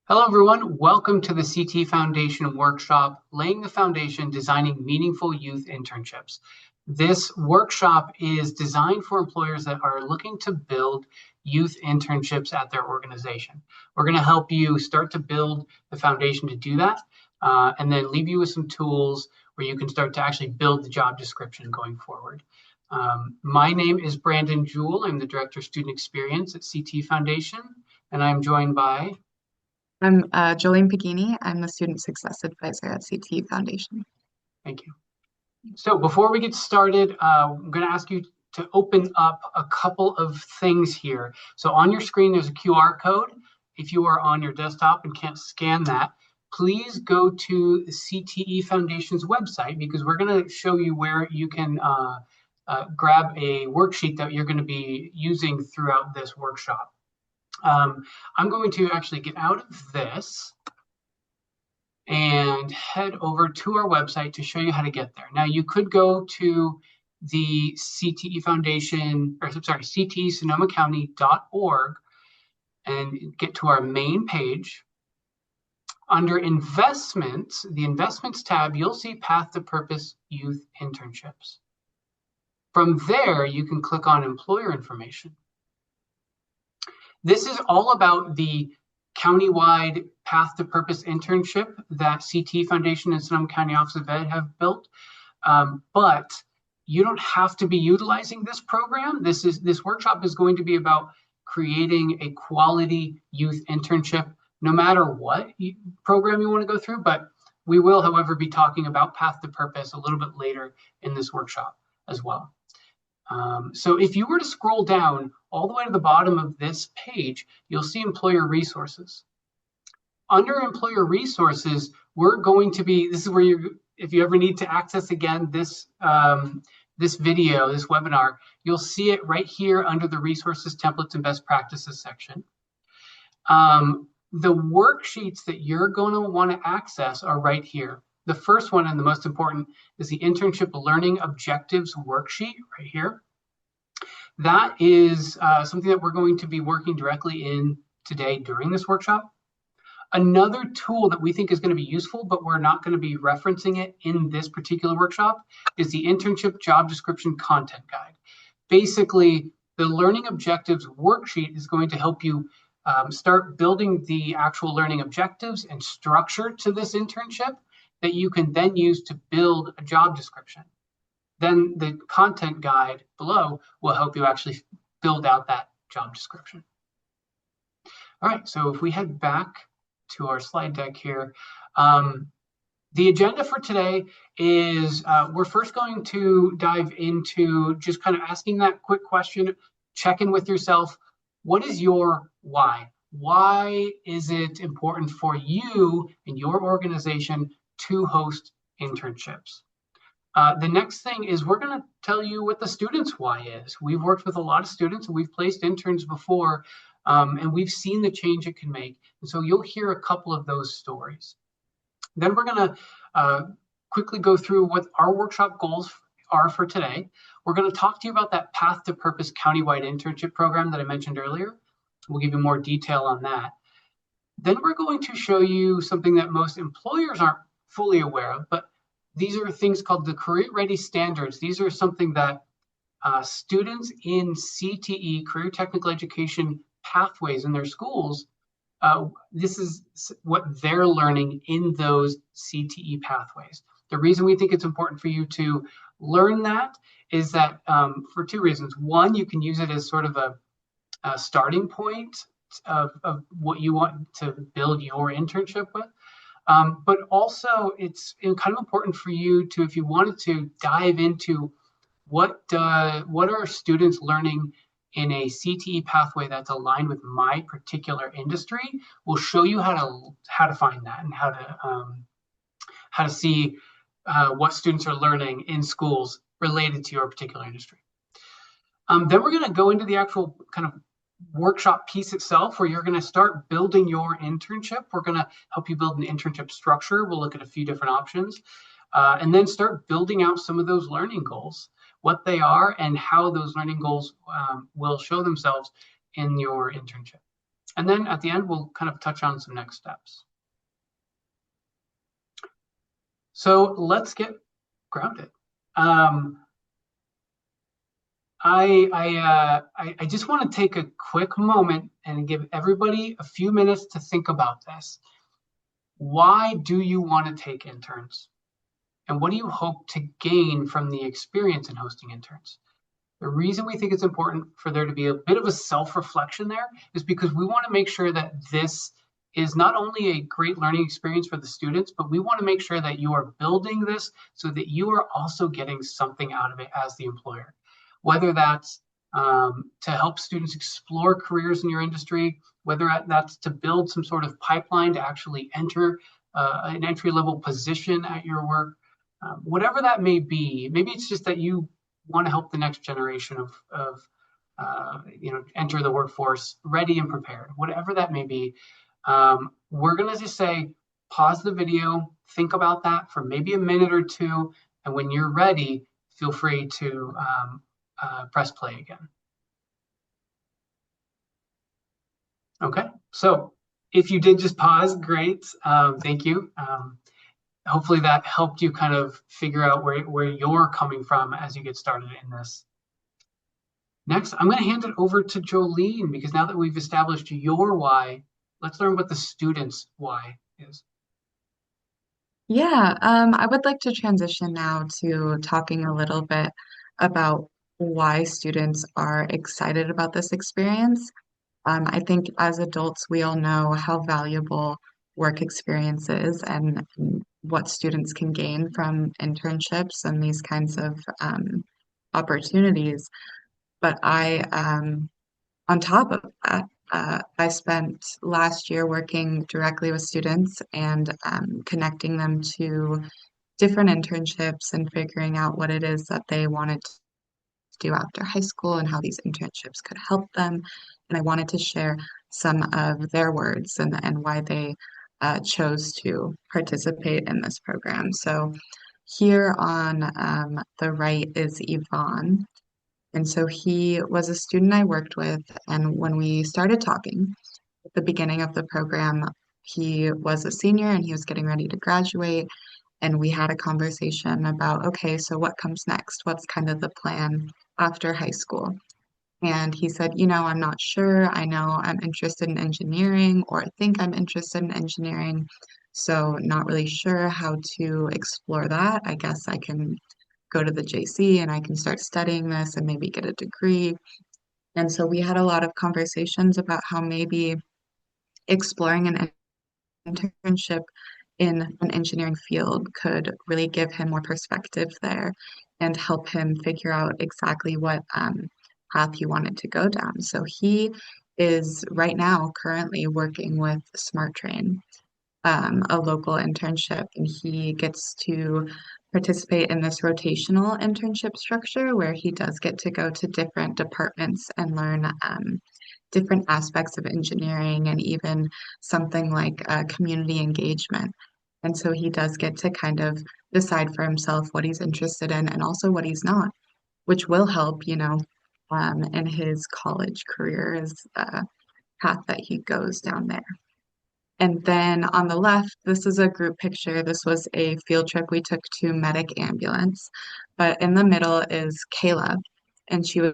Hello, everyone. Welcome to the CT Foundation workshop, Laying the Foundation, Designing Meaningful Youth Internships. This workshop is designed for employers that are looking to build youth internships at their organization. We're going to help you start to build the foundation to do that, and then leave you with some tools where you can start to actually build the job description going forward. My name is Brandon Jewell. I'm the Director of Student Experience at CT Foundation, and I'm joined by... I'm Jolene Pagini. I'm the Student Success Advisor at CT Foundation. Thank you. So before we get started, I'm going to ask you to open up a couple of things here. So on your screen, there's a QR code. If you are on your desktop and can't scan that, please go to the CTE Foundation's website, because we're going to show you where you can grab a worksheet that you're going to be using throughout this workshop. I'm going to actually get out of this and head over to our website to show you how to get there. Now, you could go to the CTE Foundation, or sorry, ctesonomacounty.org and get to our main page. Under Investments, the Investments tab, you'll see Path to Purpose Youth Internships. From there, you can click on Employer Information. This is all about the countywide Path to Purpose internship that CT Foundation and Sonoma County Office of Ed have built. But you don't have to be utilizing this program. This workshop is going to be about creating a quality youth internship, no matter what program you want to go through. But we will, however, be talking about Path to Purpose a little bit later in this workshop as well. So if you were to scroll down all the way to the bottom of this page, you'll see Employer Resources. Under Employer Resources, we're going to be, this is where if you ever need to access again this video, this webinar, you'll see it right here under the Resources, Templates, and Best Practices section. The worksheets that you're going to want to access are right here. The first one, and the most important, is the Internship Learning Objectives worksheet right here. That is something that we're going to be working directly in today during this workshop. Another tool that we think is going to be useful, but we're not going to be referencing it in this particular workshop, is the Internship Job Description Content Guide. Basically, the Learning Objectives worksheet is going to help you start building the actual learning objectives and structure to this internship that you can then use to build a job description. Then the content guide below will help you actually build out that job description. All right, so if we head back to our slide deck here, the agenda for today is we're first going to dive into just kind of asking that quick question, check in with yourself. What is your why? Why is it important for you and your organization to host internships? The next thing is we're going to tell you what the students' why is. We've worked with a lot of students and we've placed interns before, and we've seen the change it can make. And so you'll hear a couple of those stories. Then we're going to quickly go through what our workshop goals are for today. We're going to talk to you about that Path to Purpose countywide internship program that I mentioned earlier. We'll give you more detail on that. Then we're going to show you something that most employers aren't fully aware of, but these are things called the Career Ready Standards. These are something that students in CTE, Career Technical Education pathways in their schools, this is what they're learning in those CTE pathways. The reason we think it's important for you to learn that is that for two reasons. One, you can use it as sort of a starting point of what you want to build your internship with. But also it's kind of important for you to, if you wanted to dive into what are students learning in a CTE pathway that's aligned with my particular industry, we'll show you how to find that and how to see what students are learning in schools related to your particular industry. Then we're going to go into the actual kind of workshop piece itself, where you're going to start building your internship. We're going to help you build an internship structure. We'll look at a few different options, and then start building out some of those learning goals, what they are and how those learning goals will show themselves in your internship. And then at the end, we'll kind of touch on some next steps. So let's get grounded. Um, I just want to take a quick moment and give everybody a few minutes to think about this. Why do you want to take interns? And what do you hope to gain from the experience in hosting interns? The reason we think it's important for there to be a bit of a self-reflection there is because we want to make sure that this is not only a great learning experience for the students, but we want to make sure that you are building this so that you are also getting something out of it as the employer. Whether that's to help students explore careers in your industry, whether that's to build some sort of pipeline to actually enter an entry-level position at your work, whatever that may be. Maybe it's just that you want to help the next generation of enter the workforce ready and prepared, whatever that may be. We're going to just say, pause the video, think about that for maybe a minute or two, and when you're ready, feel free to press play again. Okay, so if you did just pause, great, thank you. Hopefully that helped you kind of figure out where you're coming from as you get started in this. Next, I'm going to hand it over to Jolene, because now that we've established your why, let's learn what the student's why is. Yeah, I would like to transition now to talking a little bit about why students are excited about this experience. I think as adults, we all know how valuable work experience is and what students can gain from internships and these kinds of opportunities. But on top of that, I spent last year working directly with students and connecting them to different internships and figuring out what it is that they wanted to do after high school and how these internships could help them. And I wanted to share some of their words and why they chose to participate in this program. So here on the right is Yvonne. And so he was a student I worked with. And when we started talking at the beginning of the program, he was a senior and he was getting ready to graduate. And we had a conversation about, okay, so what comes next? What's kind of the plan after high school? And he said, I'm not sure. I know I'm interested in engineering, or I think I'm interested in engineering. So not really sure how to explore that. I guess I can go to the JC and I can start studying this and maybe get a degree. And so we had a lot of conversations about how maybe exploring an internship in an engineering field could really give him more perspective there and help him figure out exactly what path he wanted to go down. So he is right now currently working with Smart Train, a local internship, and he gets to participate in this rotational internship structure where he does get to go to different departments and learn different aspects of engineering and even something like community engagement. And so he does get to kind of decide for himself what he's interested in and also what he's not, which will help, in his college career as a path that he goes down there. And then on the left, this is a group picture. This was a field trip we took to Medic Ambulance. But in the middle is Kayla, and she was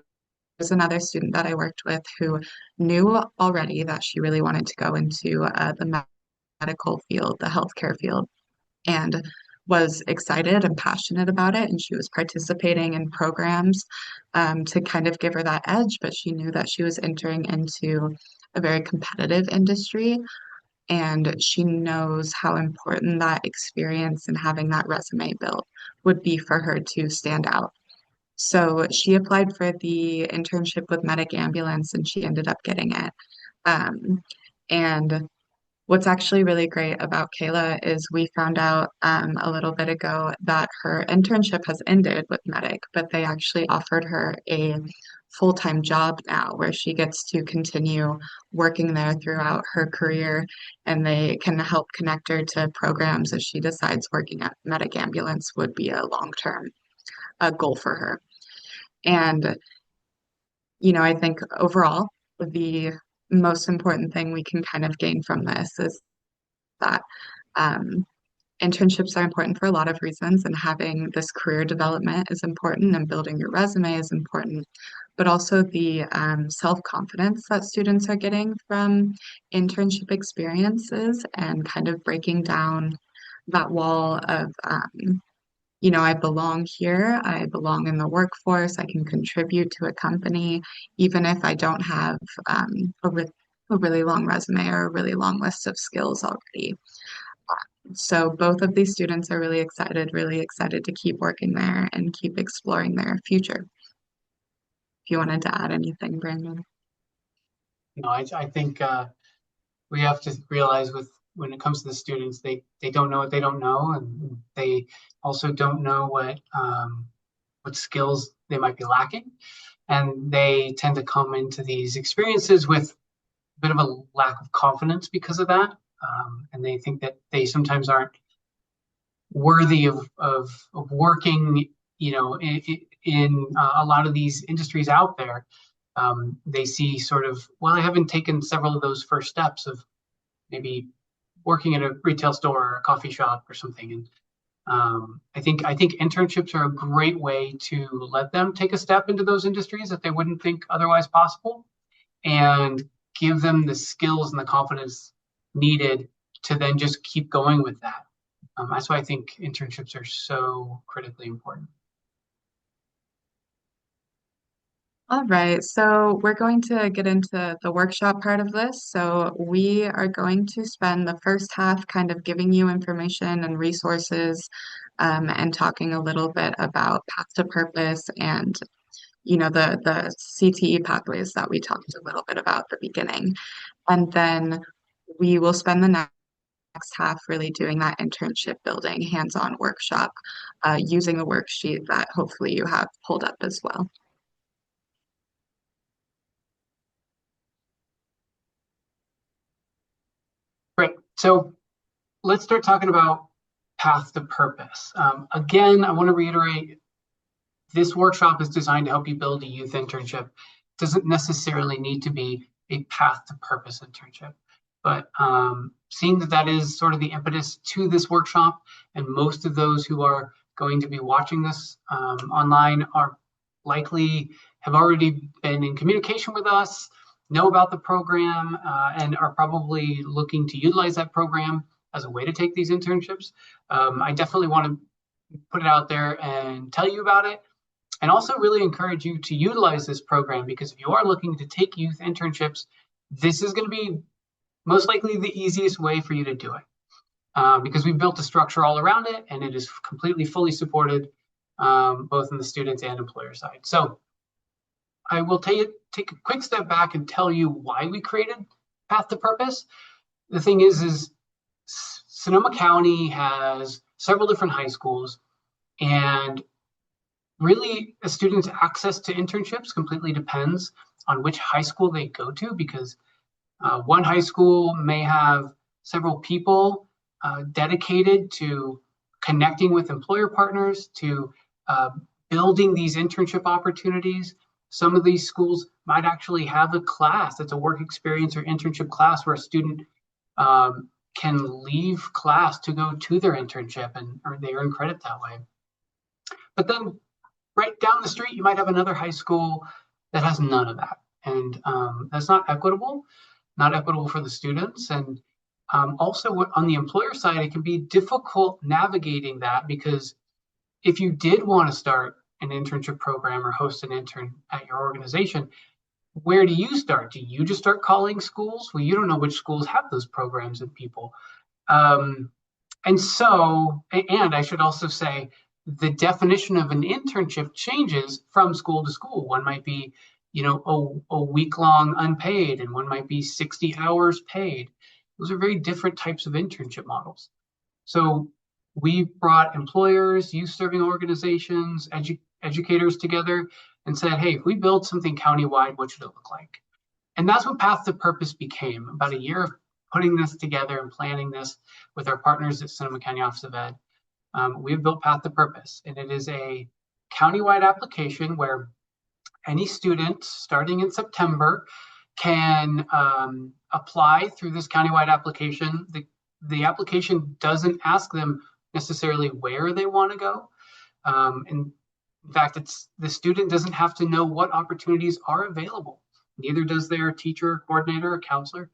another student that I worked with who knew already that she really wanted to go into the medical field, the healthcare field, and was excited and passionate about it. And she was participating in programs to kind of give her that edge, but she knew that she was entering into a very competitive industry. And she knows how important that experience and having that resume built would be for her to stand out. So she applied for the internship with Medic Ambulance and she ended up getting it. And what's actually really great about Kayla is we found out a little bit ago that her internship has ended with Medic, but they actually offered her a full-time job now where she gets to continue working there throughout her career and they can help connect her to programs if she decides working at Medic Ambulance would be a long-term goal for her. And I think overall, the most important thing we can kind of gain from this is that um, internships are important for a lot of reasons, and having this career development is important, and building your resume is important, but also the self-confidence that students are getting from internship experiences and kind of breaking down that wall of, I belong here, I belong in the workforce, I can contribute to a company, even if I don't have a really long resume or a really long list of skills already. So both of these students are really excited to keep working there and keep exploring their future. If you wanted to add anything, Brandon. I think we have to realize when it comes to the students, they don't know what they don't know, and they also don't know what skills they might be lacking, and they tend to come into these experiences with a bit of a lack of confidence because of that, and they think that they sometimes aren't worthy of working, in a lot of these industries out there. They see sort of, well, I haven't taken several of those first steps of maybe working at a retail store or a coffee shop or something. And I think internships are a great way to let them take a step into those industries that they wouldn't think otherwise possible, and give them the skills and the confidence needed to then just keep going with that. That's why I think internships are so critically important. All right, so we're going to get into the workshop part of this. So we are going to spend the first half kind of giving you information and resources, and talking a little bit about path to purpose and the CTE pathways that we talked a little bit about at the beginning. And then we will spend the next half really doing that internship building hands-on workshop, using a worksheet that hopefully you have pulled up as well. Great. So let's start talking about path to purpose. Again, I want to reiterate, this workshop is designed to help you build a youth internship. It doesn't necessarily need to be a path to purpose internship. But seeing that is sort of the impetus to this workshop, and most of those who are going to be watching this online are likely have already been in communication with us, know about the program, and are probably looking to utilize that program as a way to take these internships. I definitely want to put it out there and tell you about it, and also really encourage you to utilize this program, because if you are looking to take youth internships, this is going to be most likely the easiest way for you to do it, because we've built a structure all around it, and it is completely fully supported, both in the students and employer side. So I will take a quick step back and tell you why we created Path to Purpose. The thing is Sonoma County has several different high schools, and really a student's access to internships completely depends on which high school they go to, because one high school may have several people dedicated to connecting with employer partners, to building these internship opportunities. Some of these schools might actually have a class that's a work experience or internship class where a student can leave class to go to their internship, and or they earn credit that way. But then right down the street, you might have another high school that has none of that. And that's not equitable for the students. And also on the employer side, it can be difficult navigating that, because if you did want to start an internship program or host an intern at your organization, where do you start? Do you just start calling schools? Well, you don't know which schools have those programs and people. And I should also say, the definition of an internship changes from school to school. One might be, a week-long unpaid, and one might be 60 hours paid. Those are very different types of internship models. So we brought employers, youth-serving organizations, educators together and said, hey, if we build something countywide, what should it look like? And that's what Path to Purpose became. About a year of putting this together and planning this with our partners at Sonoma County Office of Ed, we've built Path to Purpose, and it is a countywide application where any student starting in September can apply through this countywide application. The application doesn't ask them necessarily where they want to go. In fact, the student doesn't have to know what opportunities are available. Neither does their teacher, coordinator, or counselor.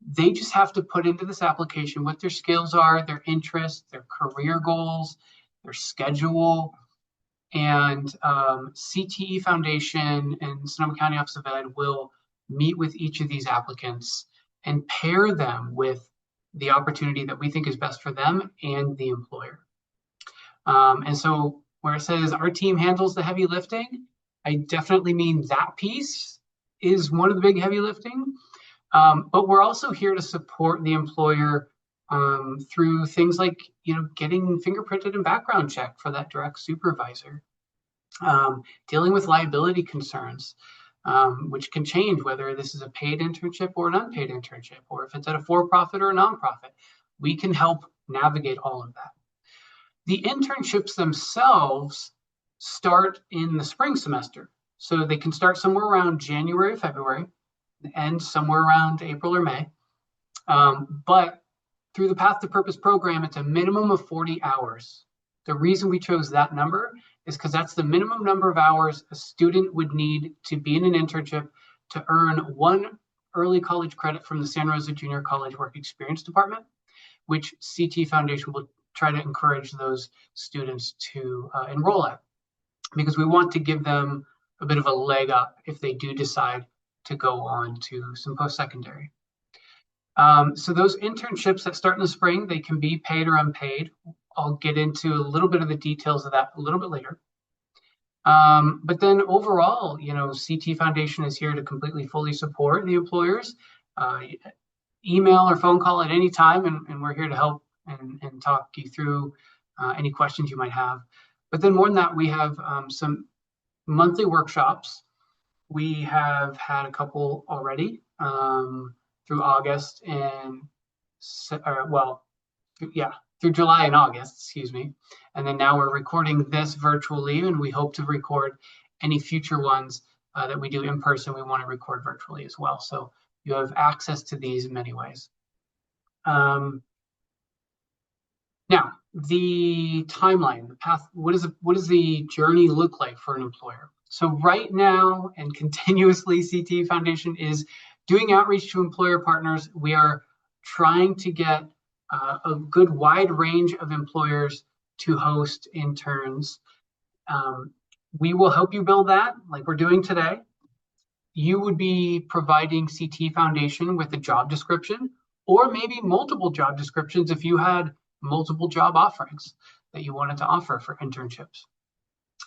They just have to put into this application what their skills are, their interests, their career goals, their schedule, and CTE Foundation and Sonoma County Office of Ed will meet with each of these applicants and pair them with the opportunity that we think is best for them and the employer. And so where it says our team handles the heavy lifting, I definitely mean that piece is one of the big heavy lifting. But we're also here to support the employer through things like, getting fingerprinted and background checked for that direct supervisor, dealing with liability concerns, which can change whether this is a paid internship or an unpaid internship, or if it's at a for-profit or a nonprofit. We can help navigate all of that. The internships themselves start in the spring semester. So they can start somewhere around January, February, end somewhere around April or May. But through the Path to Purpose program, it's a minimum of 40 hours. The reason we chose that number is because that's the minimum number of hours a student would need to be in an internship to earn 1 early college credit from the Santa Rosa Junior College Work Experience Department, which CT Foundation will try to encourage those students to enroll at, because we want to give them a bit of a leg up if they do decide to go on to some post-secondary. So those internships that start in the spring, they can be paid or unpaid. I'll get into a little bit of the details of that a little bit later. But then overall, CT Foundation is here to completely, fully support the employers. Email or phone call at any time, and we're here to help and talk you through any questions you might have. But then more than that, we have some monthly workshops. We have had a couple already through August and through July and August, excuse me. And then now we're recording this virtually, and we hope to record any future ones that we do in person. We want to record virtually as well. So you have access to these in many ways. Now, the timeline, the path, what does the journey look like for an employer? So right now, and continuously, CT Foundation is doing outreach to employer partners. We are trying to get a good wide range of employers to host interns. We will help you build that like we're doing today. You would be providing CT Foundation with a job description, or maybe multiple job descriptions if you had multiple job offerings that you wanted to offer for internships.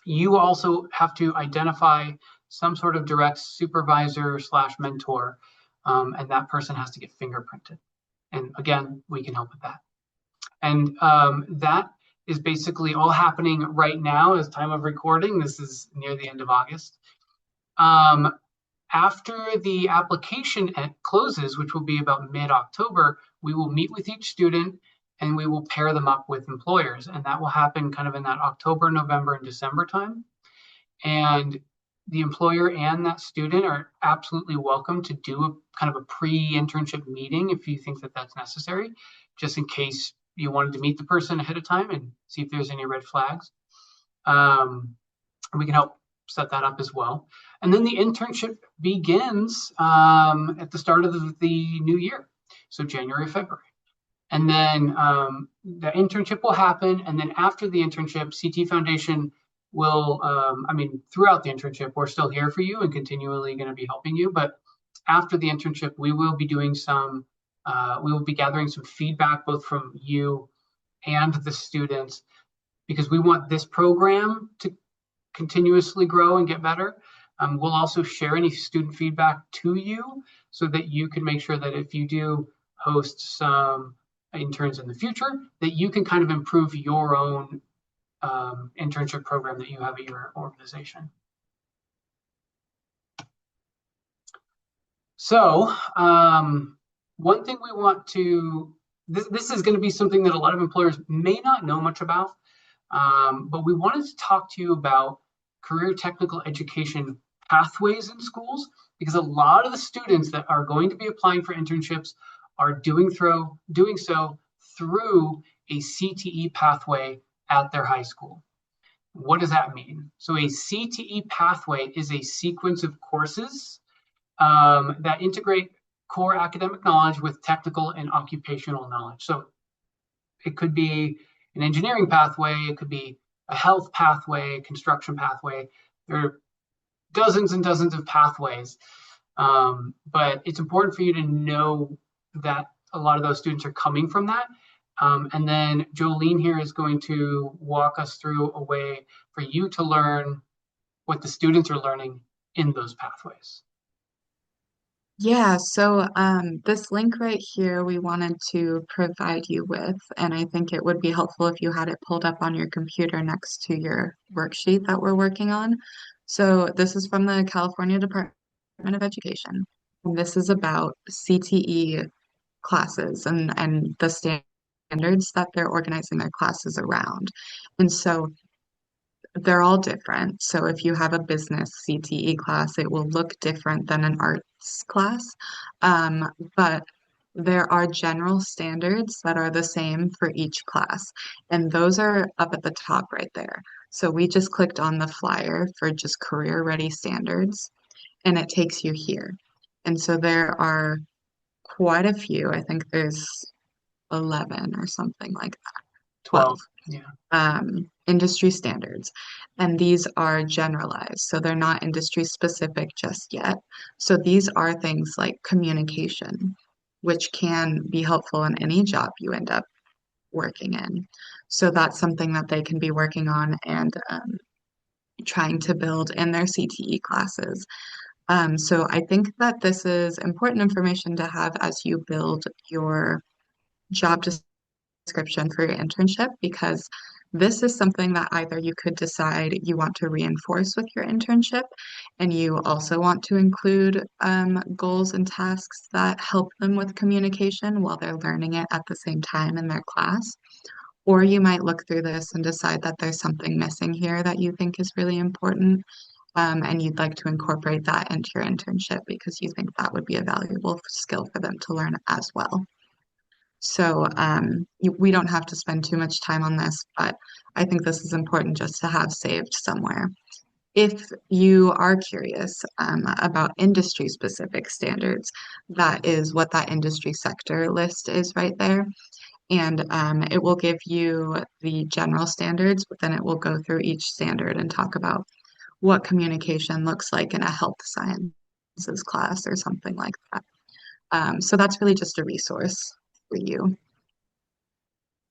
You also have to identify some sort of direct supervisor / mentor, and that person has to get fingerprinted. And again, we can help with that. And that is basically all happening right now as time of recording. This is near the end of August. After the application closes, which will be about mid-October, we will meet with each student and we will pair them up with employers. And that will happen kind of in that October, November, and December time. And the employer and that student are absolutely welcome to do a kind of a pre-internship meeting if you think that that's necessary, just in case you wanted to meet the person ahead of time and see if there's any red flags. We can help set that up as well. And then the internship begins at the start of the new year, so January, February. And then the internship will happen. And then after the internship, CT Foundation will, throughout the internship, we're still here for you and continually going to be helping you. But after the internship, we will be doing we will be gathering some feedback both from you and the students, because we want this program to continuously grow and get better. We'll also share any student feedback to you so that you can make sure that if you do host some interns in the future, that you can kind of improve your own internship program that you have at your organization. So one thing we want to, this is going to be something that a lot of employers may not know much about, but we wanted to talk to you about career technical education pathways in schools because a lot of the students that are going to be applying for internships are doing so through a CTE pathway at their high school. What does that mean? So a CTE pathway is a sequence of courses that integrate core academic knowledge with technical and occupational knowledge. So it could be an engineering pathway, it could be a health pathway, construction pathway. There are dozens and dozens of pathways. But it's important for you to know that a lot of those students are coming from that. And then Jolene here is going to walk us through a way for you to learn what the students are learning in those pathways. Yeah, so this link right here we wanted to provide you with, and I think it would be helpful if you had it pulled up on your computer next to your worksheet that we're working on. So this is from the California Department of Education, and this is about CTE classes and the standards that they're organizing their classes around. And so they're all different. So if you have a business CTE class, it will look different than an arts class. But there are general standards that are the same for each class, and those are up at the top right there. So we just clicked on the flyer for just career ready standards, and it takes you here. And so there are quite a few. I think there's 11 or something like that, 12 12. Yeah. industry standards. And these are generalized, so they're not industry specific just yet. So these are things like communication, which can be helpful in any job you end up working in. So that's something that they can be working on and trying to build in their CTE classes. So I think that this is important information to have as you build your job description for your internship, because this is something that either you could decide you want to reinforce with your internship and you also want to include goals and tasks that help them with communication while they're learning it at the same time in their class. Or you might look through this and decide that there's something missing here that you think is really important, and you'd like to incorporate that into your internship because you think that would be a valuable skill for them to learn as well. So we don't have to spend too much time on this, but I think this is important just to have saved somewhere. If you are curious about industry specific standards, that is what that industry sector list is right there. And it will give you the general standards, but then it will go through each standard and talk about what communication looks like in a health sciences class or something like that. So that's really just a resource for you.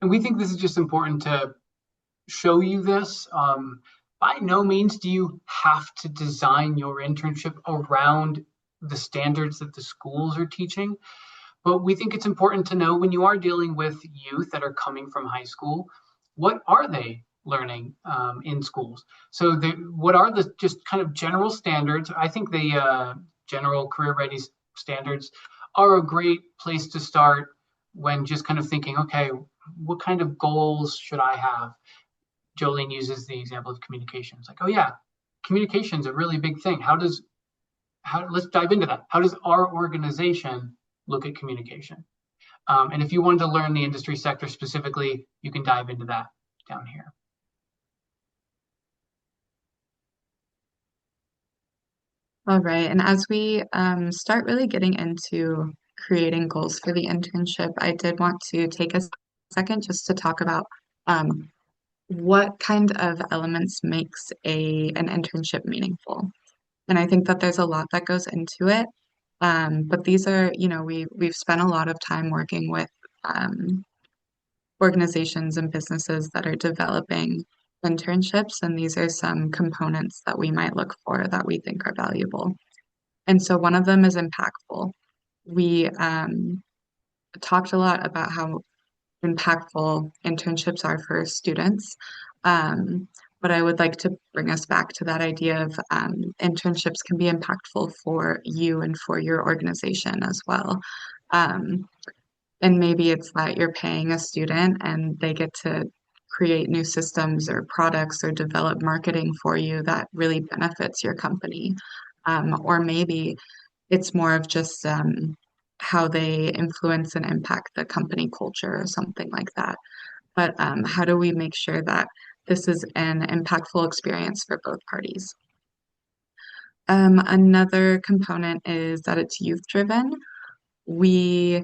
And we think this is just important to show you this. By no means do you have to design your internship around the standards that the schools are teaching, but we think it's important to know when you are dealing with youth that are coming from high school, what are they learning in schools? So what are the just kind of general standards? I think the general career ready standards are a great place to start when just kind of thinking, okay, what kind of goals should I have? Jolene uses the example of communication. It's like, oh yeah, communication is a really big thing. Let's dive into that. How does our organization look at communication? And if you wanted to learn the industry sector specifically, you can dive into that down here. All right. And as we start really getting into creating goals for the internship, I did want to take a second just to talk about what kind of elements makes an internship meaningful. And I think that there's a lot that goes into it. But these are, we've spent a lot of time working with organizations and businesses that are developing internships, and these are some components that we might look for that we think are valuable. And so one of them is impactful. We talked a lot about how impactful internships are for students. But I would like to bring us back to that idea of internships can be impactful for you and for your organization as well. And maybe it's that you're paying a student and they get to create new systems or products or develop marketing for you that really benefits your company. or maybe it's more of just how they influence and impact the company culture or something like that. But how do we make sure that this is an impactful experience for both parties? Another component is that it's youth driven. We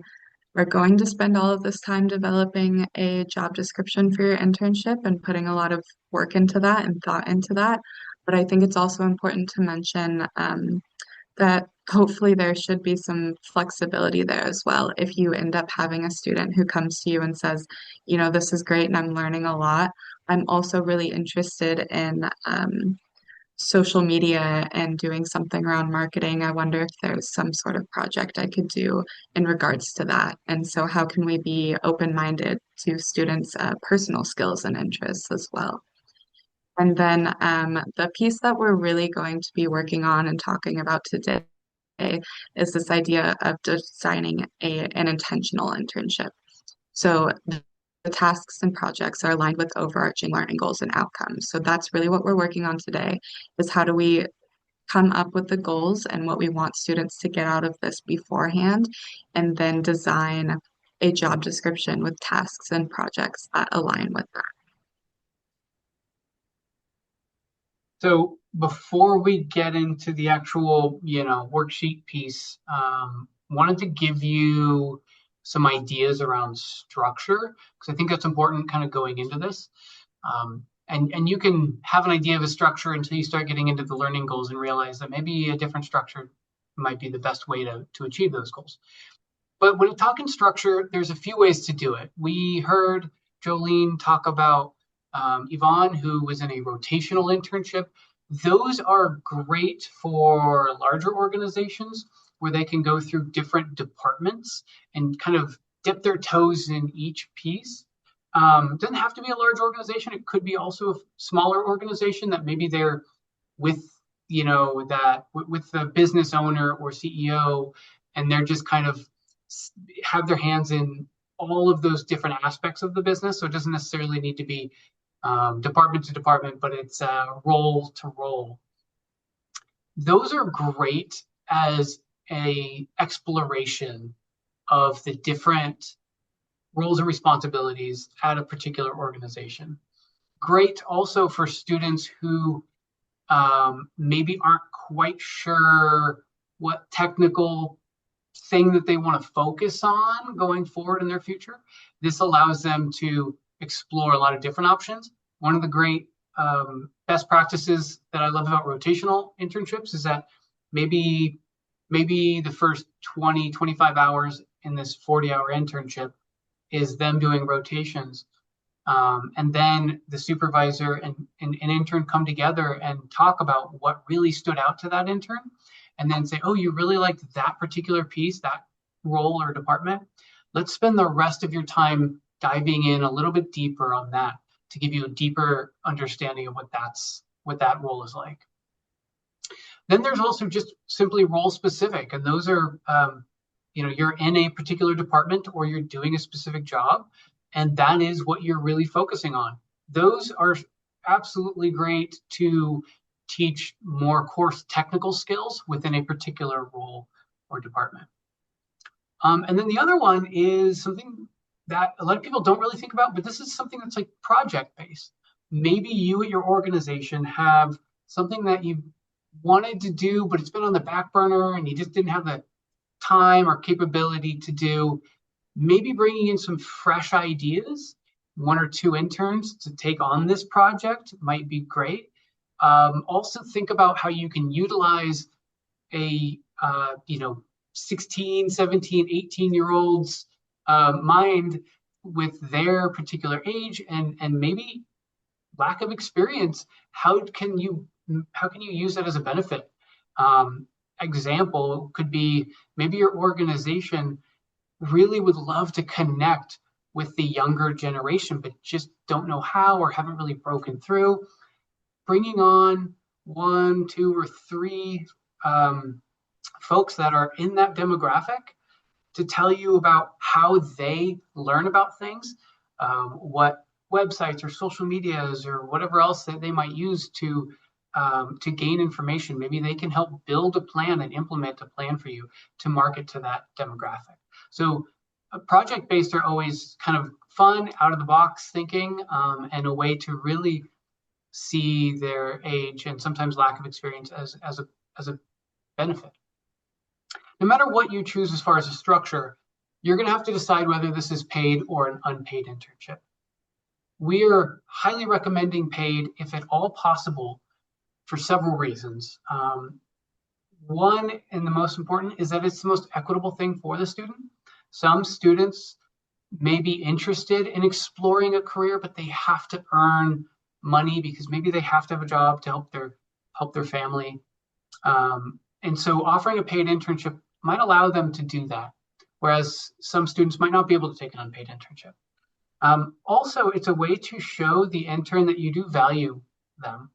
are going to spend all of this time developing a job description for your internship and putting a lot of work into that and thought into that. But I think it's also important to mention that hopefully there should be some flexibility there as well. If you end up having a student who comes to you and says, you know, this is great and I'm learning a lot, I'm also really interested in social media and doing something around marketing. I wonder if there's some sort of project I could do in regards to that. And so, how can we be open-minded to students' personal skills and interests as well? And then the piece that we're really going to be working on and talking about today is this idea of designing an intentional internship. So the tasks and projects are aligned with overarching learning goals and outcomes. So that's really what we're working on today, is how do we come up with the goals and what we want students to get out of this beforehand, and then design a job description with tasks and projects that align with that. So before we get into the actual, worksheet piece, wanted to give you some ideas around structure because I think that's important kind of going into this. And you can have an idea of a structure until you start getting into the learning goals and realize that maybe a different structure might be the best way to achieve those goals. But when talking structure, there's a few ways to do it. We heard Jolene talk about Yvonne, who was in a rotational internship. Those are great for larger organizations where they can go through different departments and kind of dip their toes in each piece. It doesn't have to be a large organization. It could be also a smaller organization that maybe they're with, with the business owner or CEO, and they're just kind of have their hands in all of those different aspects of the business. So it doesn't necessarily need to be department to department, but it's role to role. Those are great as a exploration of the different roles and responsibilities at a particular organization. Great also for students who maybe aren't quite sure what technical thing that they want to focus on going forward in their future. This allows them to explore a lot of different options. One of the great best practices that I love about rotational internships is that maybe the first 20, 25 hours in this 40-hour internship is them doing rotations. And then the supervisor and an intern come together and talk about what really stood out to that intern, and then say, oh, you really liked that particular piece, that role or department. Let's spend the rest of your time diving in a little bit deeper on that to give you a deeper understanding of what that role is like. Then there's also just simply role specific, and those are, you're in a particular department or you're doing a specific job, and that is what you're really focusing on. Those are absolutely great to teach more course technical skills within a particular role or department. And then the other one is something that a lot of people don't really think about, but this is something that's like project-based. Maybe you at your organization have something that you wanted to do, but it's been on the back burner and you just didn't have the time or capability to do. Maybe bringing in some fresh ideas, 1 or 2 interns to take on this project might be great. Also think about how you can utilize a 16, 17, 18-year-olds mind with their particular age and maybe lack of experience. How can you use that as a benefit? Example could be maybe your organization really would love to connect with the younger generation, but just don't know how or haven't really broken through. Bringing on 1, 2, or 3 folks that are in that demographic to tell you about how they learn about things, what websites or social medias or whatever else that they might use to to gain information. Maybe they can help build a plan and implement a plan for you to market to that demographic. So project-based are always kind of fun, out of the box thinking, and a way to really see their age and sometimes lack of experience as a benefit. No matter what you choose as far as a structure, you're going to have to decide whether this is paid or an unpaid internship. We are highly recommending paid if at all possible for several reasons. One, and the most important, is that it's the most equitable thing for the student. Some students may be interested in exploring a career, but they have to earn money because maybe they have to have a job to help their family. And so offering a paid internship might allow them to do that, whereas some students might not be able to take an unpaid internship. Also, it's a way to show the intern that you do value them,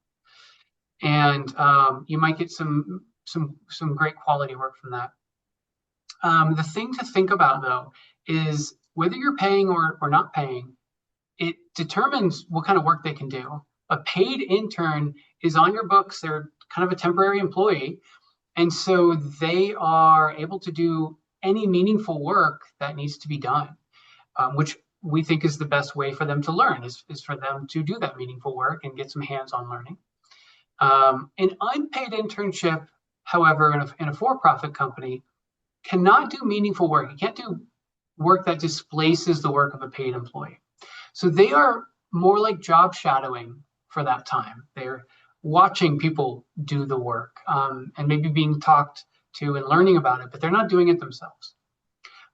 and you might get some great quality work from that. The thing to think about, though, is whether you're paying or not paying, it determines what kind of work they can do. A paid intern is on your books. They're kind of a temporary employee. And so they are able to do any meaningful work that needs to be done, which we think is the best way for them to learn, is for them to do that meaningful work and get some hands-on learning. An unpaid internship, however, in a for-profit company, cannot do meaningful work. You can't do work that displaces the work of a paid employee. So they are more like job shadowing for that time. They're watching people do the work and maybe being talked to and learning about it, but they're not doing it themselves.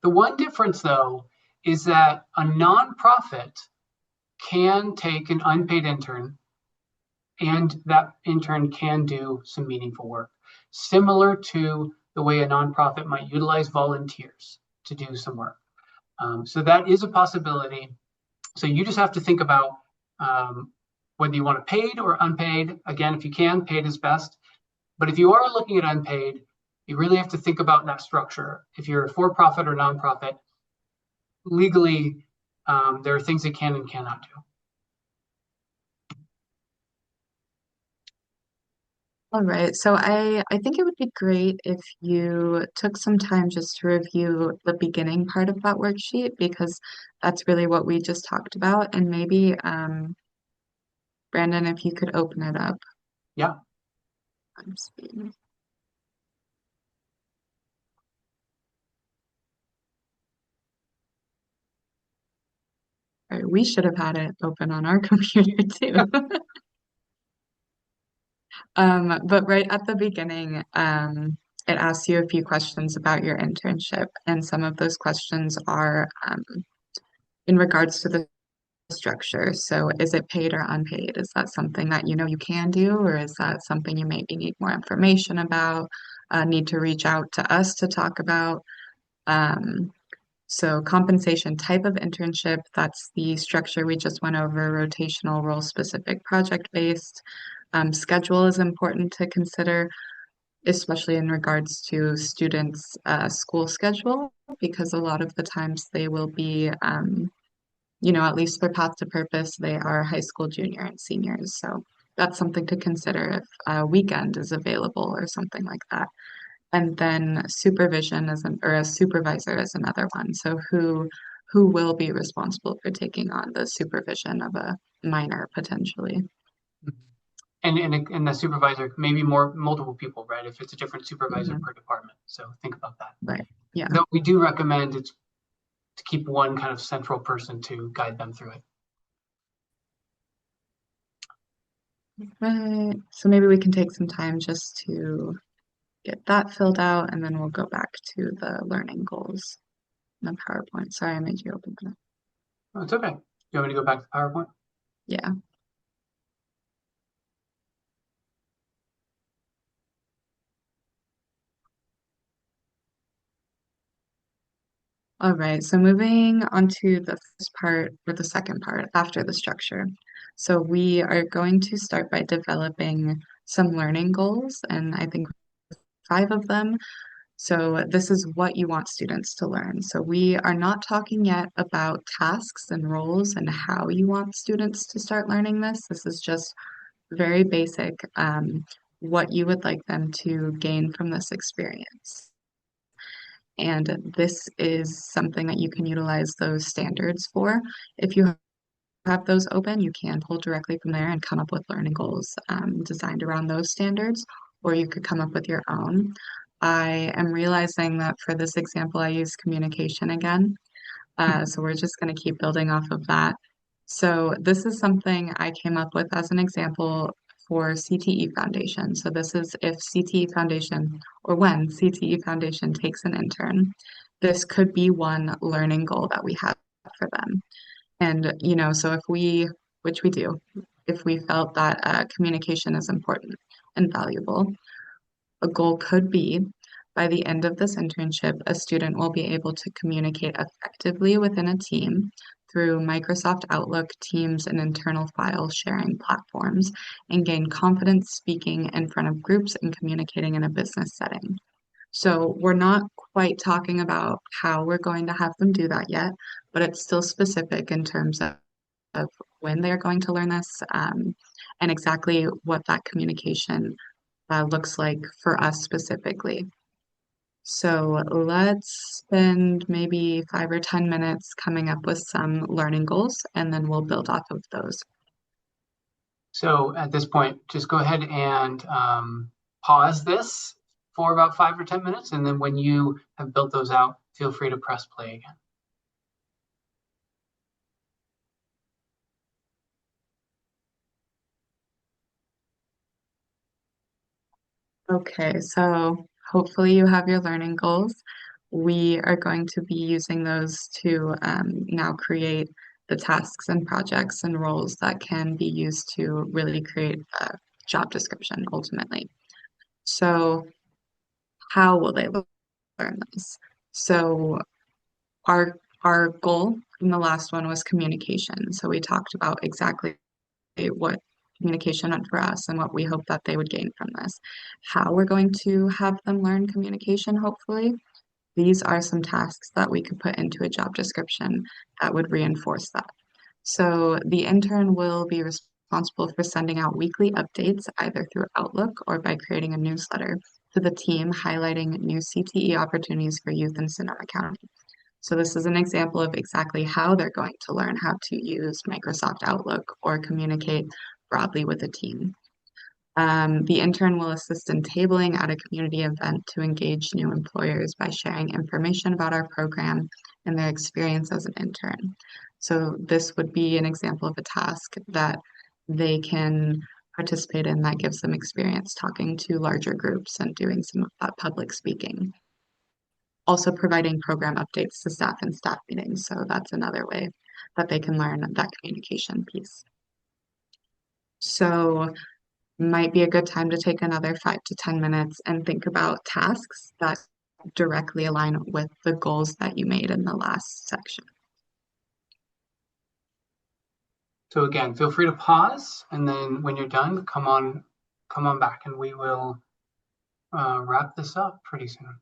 The one difference, though, is that a nonprofit can take an unpaid intern and that intern can do some meaningful work, similar to the way a nonprofit might utilize volunteers to do some work. So that is a possibility. So you just have to think about whether you want it paid or unpaid. Again, if you can, paid is best. But if you are looking at unpaid, you really have to think about that structure. If you're a for-profit or nonprofit, legally, there are things they can and cannot do. All right, so I think it would be great if you took some time just to review the beginning part of that worksheet because that's really what we just talked about. And maybe, Brandon, if you could open it up. Yeah. I'm speaking. All right, we should have had it open on our computer too. But right at the beginning, it asks you a few questions about your internship, and some of those questions are in regards to the structure. So is it paid or unpaid? Is that something that you know you can do, or is that something you maybe need more information about, need to reach out to us to talk about? So compensation type of internship, that's the structure we just went over, rotational, role specific, project based. Schedule is important to consider, especially in regards to students' school schedule, because a lot of the times they will be, at least for path to purpose, they are high school junior and seniors. So that's something to consider if a weekend is available or something like that. And then supervision or a supervisor is another one. So who will be responsible for taking on the supervision of a minor potentially? And the supervisor, maybe multiple people, right? If it's a different supervisor Mhm. per department. So think about that. Right. Yeah. Though we do recommend it to keep one kind of central person to guide them through it. Right. So maybe we can take some time just to get that filled out, and then we'll go back to the learning goals in the PowerPoint. Sorry, I made you open that. Oh, it's okay. You want me to go back to PowerPoint? Yeah. All right. So moving on to the first part or the second part after the structure. So we are going to start by developing some learning goals, and I think 5 of them. So this is what you want students to learn. So we are not talking yet about tasks and roles and how you want students to start learning this. This is just very basic, what you would like them to gain from this experience. And this is something that you can utilize those standards for. If you have those open, you can pull directly from there and come up with learning goals designed around those standards, or you could come up with your own. I am realizing that for this example, I use communication again. So we're just going to keep building off of that. So this is something I came up with as an example for CTE Foundation. So this is if CTE Foundation or when CTE Foundation takes an intern, this could be one learning goal that we have for them. And, so if we, which we do, if we felt that communication is important and valuable, a goal could be by the end of this internship, a student will be able to communicate effectively within a team through Microsoft Outlook, Teams, and internal file sharing platforms, and gain confidence speaking in front of groups and communicating in a business setting. So we're not quite talking about how we're going to have them do that yet, but it's still specific in terms of when they're going to learn this, and exactly what that communication looks like for us specifically. So let's spend maybe 5 or 10 minutes coming up with some learning goals, and then we'll build off of those. So at this point, just go ahead and pause this for about 5 or 10 minutes. And then when you have built those out, feel free to press play again. Okay, so hopefully you have your learning goals. We are going to be using those to now create the tasks and projects and roles that can be used to really create a job description ultimately. So how will they learn this? So our goal in the last one was communication. So we talked about exactly what communication meant for us and what we hope that they would gain from this. How we're going to have them learn communication, hopefully. These are some tasks that we could put into a job description that would reinforce that. So the intern will be responsible for sending out weekly updates either through Outlook or by creating a newsletter to the team highlighting new CTE opportunities for youth in Sonoma County. So this is an example of exactly how they're going to learn how to use Microsoft Outlook or communicate broadly with a team. The intern will assist in tabling at a community event to engage new employers by sharing information about our program and their experience as an intern. So this would be an example of a task that they can participate in that gives them experience talking to larger groups and doing some of that public speaking. Also providing program updates to staff and staff meetings. So that's another way that they can learn that communication piece. So might be a good time to take another 5 to 10 minutes and think about tasks that directly align with the goals that you made in the last section. So again, feel free to pause, and then when you're done, come on back, and we will wrap this up pretty soon.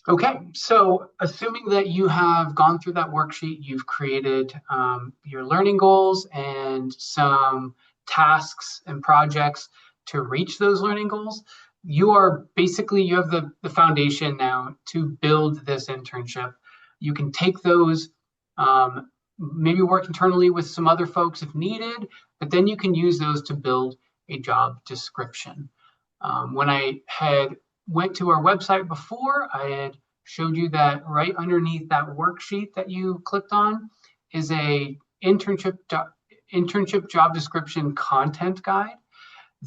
Okay, so assuming that you have gone through that worksheet, you've created your learning goals and some tasks and projects to reach those learning goals, you have the foundation now to build this internship. You can take those, maybe work internally with some other folks if needed, but then you can use those to build a job description. When I had went to our website before, I had showed you that right underneath that worksheet that you clicked on is a internship job description content guide.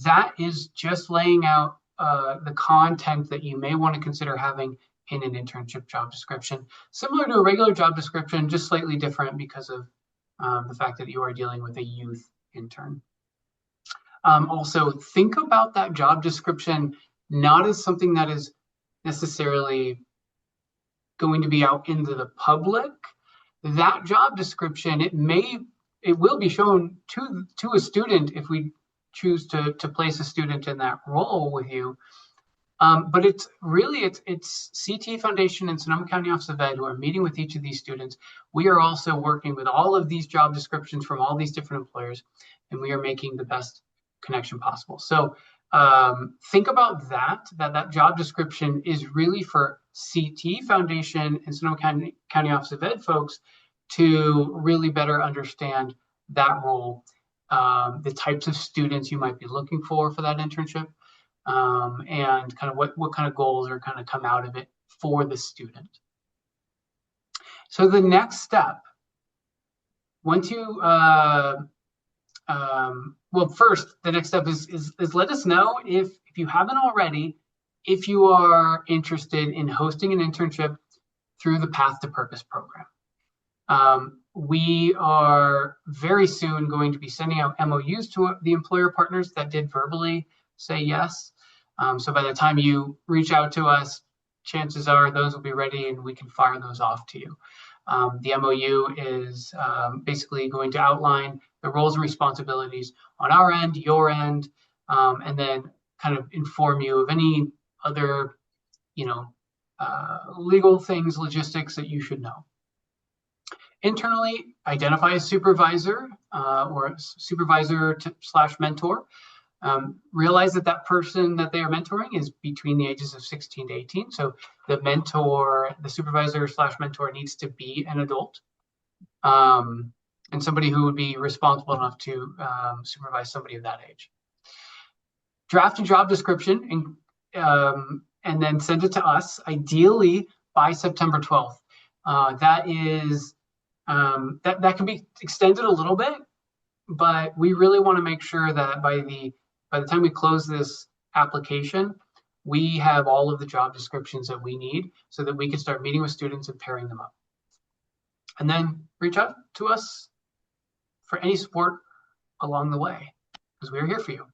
That is just laying out the content that you may want to consider having in an internship job description. Similar to a regular job description, just slightly different because of the fact that you are dealing with a youth intern. Also, think about that job description not as something that is necessarily going to be out into the public. That job description, it will be shown to a student if we choose to place a student in that role with you. But it's CT Foundation and Sonoma County Office of Ed who are meeting with each of these students. We are also working with all of these job descriptions from all these different employers, and we are making the best connection possible. So think about that job description is really for CT Foundation and Sonoma County Office of Ed folks to really better understand that role, the types of students you might be looking for that internship, and kind of what kind of goals are kind of come out of it for the student. So the next step, once you, well, first, the next step is let us know if you haven't already, if you are interested in hosting an internship through the Path to Purpose program. We are very soon going to be sending out MOUs to the employer partners that did verbally say yes. So by the time you reach out to us, chances are those will be ready and we can fire those off to you. The MOU is basically going to outline the roles and responsibilities on our end, your end, and then kind of inform you of any other, legal things, logistics that you should know. Internally, identify a supervisor or supervisor / mentor. Realize that person that they are mentoring is between the ages of 16 to 18. So the supervisor / mentor needs to be an adult, and somebody who would be responsible enough to supervise somebody of that age. Draft a job description and then send it to us, ideally by September 12th. That can be extended a little bit, but we really want to make sure that by the time we close this application, we have all of the job descriptions that we need so that we can start meeting with students and pairing them up. And then reach out to us for any support along the way, because we're here for you.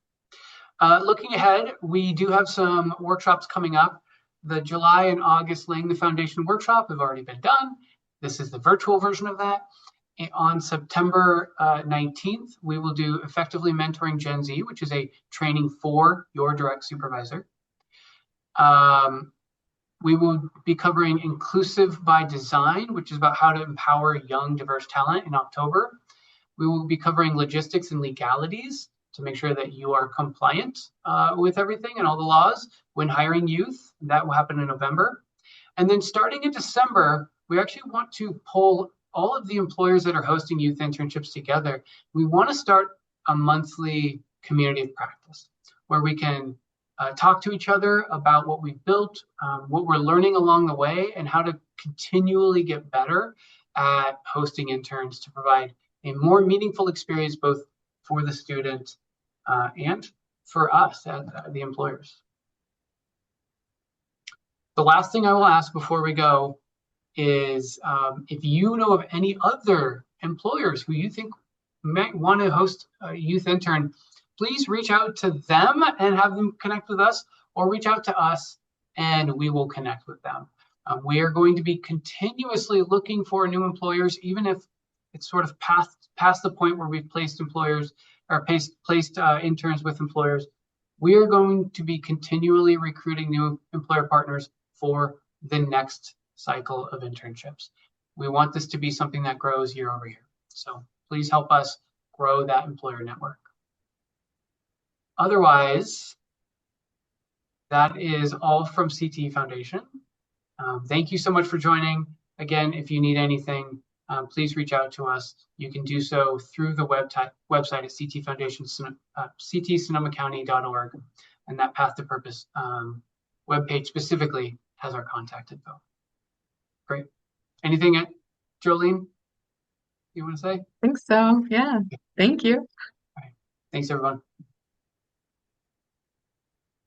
Looking ahead, we do have some workshops coming up. The July and August Laying the Foundation workshop have already been done. This is the virtual version of that. On September 19th, we will do Effectively Mentoring Gen Z, which is a training for your direct supervisor. We will be covering Inclusive by Design, which is about how to empower young, diverse talent in October. We will be covering logistics and legalities to make sure that you are compliant with everything and all the laws when hiring youth. That will happen in November. And then starting in December, we actually want to pull all of the employers that are hosting youth internships together. We want to start a monthly community of practice where we can talk to each other about what we've built, what we're learning along the way, and how to continually get better at hosting interns to provide a more meaningful experience both for the student and for us as the employers. The last thing I will ask before we go is if you know of any other employers who you think might want to host a youth intern, please reach out to them and have them connect with us, or reach out to us and we will connect with them. We are going to be continuously looking for new employers, even if it's sort of past the point where we've placed employers or placed interns with employers. We are going to be continually recruiting new employer partners for the next cycle of internships. We want this to be something that grows year over year. So please help us grow that employer network. Otherwise, that is all from CT Foundation. Thank you so much for joining. Again, if you need anything, please reach out to us. You can do so through the website at CT Foundation, ctsonomacounty.org, and that Path to Purpose webpage specifically has our contact info. Great. Anything, Jolene, you want to say? I think so. Yeah. Thank you. All right. Thanks, everyone.